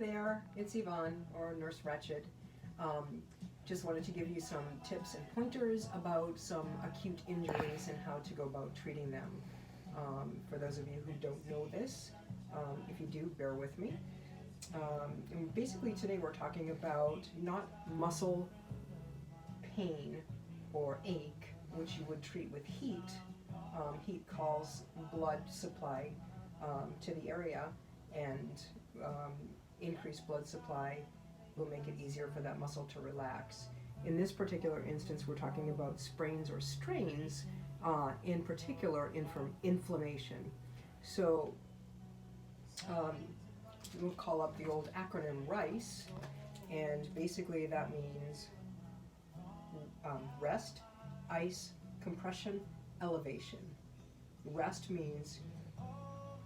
there, it's Yvonne, or Nurse Wretched. Just wanted to give you some tips and pointers about some acute injuries and how to go about treating them. For those of you who don't know this, if you do, bear with me. And basically today we're talking about not muscle pain or ache, which you would treat with heat. Heat calls blood supply to the area, and increased blood supply will make it easier for that muscle to relax. In this particular instance, we're talking about sprains or strains, in particular inflammation. So we'll call up the old acronym RICE, and basically that means rest, ice, compression, elevation. Rest means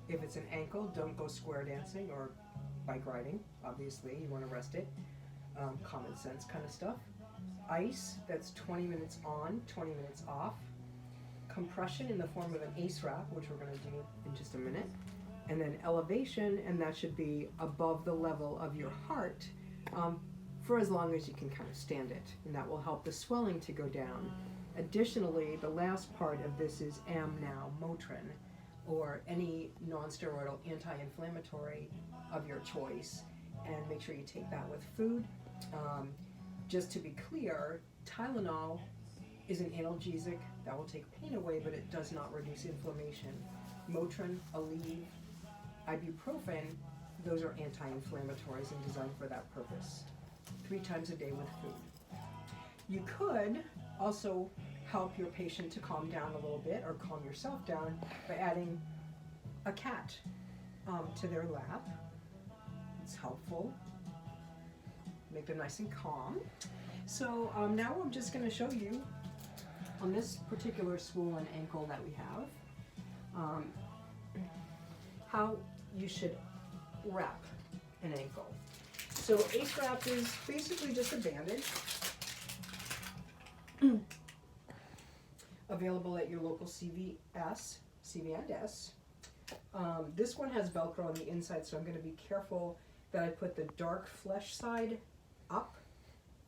if it's an ankle, don't go square dancing or bike riding. Obviously, you want to rest it. Common sense kind of stuff. Ice, that's 20 minutes on, 20 minutes off. Compression in the form of an ACE wrap, which we're going to do in just a minute. And then elevation, and that should be above the level of your heart for as long as you can kind of stand it. And that will help the swelling to go down. Additionally, the last part of this is now Motrin, or any non-steroidal anti-inflammatory of your choice, and make sure you take that with food. Just to be clear, Tylenol is an analgesic that will take pain away, but it does not reduce inflammation. Motrin, Aleve, ibuprofen, those are anti-inflammatories and designed for that purpose. 3 times a day with food. You could also help your patient to calm down a little bit, or calm yourself down, by adding a cat to their lap. It's helpful. Make them nice and calm. So now I'm just going to show you on this particular swollen ankle that we have how you should wrap an ankle. So ACE wrap is basically just a bandage available at your local CVS, CVS. This one has Velcro on the inside, so I'm going to be careful that I put the dark flesh side up.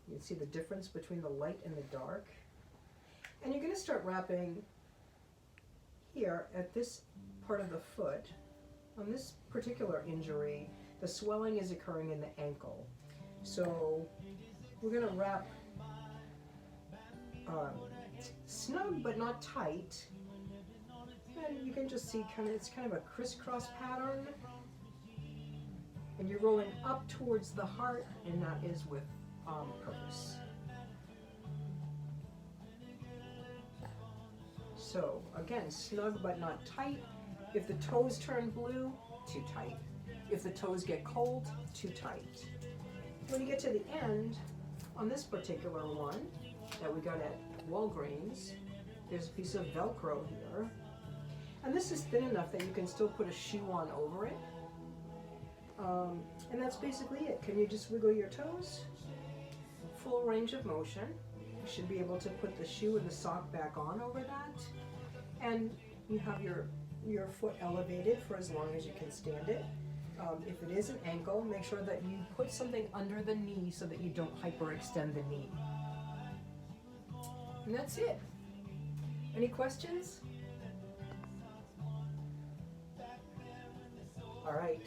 You can see the difference between the light and the dark. And you're going to start wrapping here at this part of the foot. On this particular injury, the swelling is occurring in the ankle. So we're going to wrap snug but not tight. And you can just see it's kind of a crisscross pattern. And you're rolling up towards the heart, and that is with purpose. So again, snug but not tight. If the toes turn blue, too tight. If the toes get cold, too tight. When you get to the end, on this particular one that we got at Walgreens, there's a piece of Velcro here. And this is thin enough that you can still put a shoe on over it. And that's basically it. Can you just wiggle your toes? Full range of motion. You should be able to put the shoe and the sock back on over that. And you have your foot elevated for as long as you can stand it. If it is an ankle, make sure that you put something under the knee so that you don't hyperextend the knee. And that's it. Any questions? All right.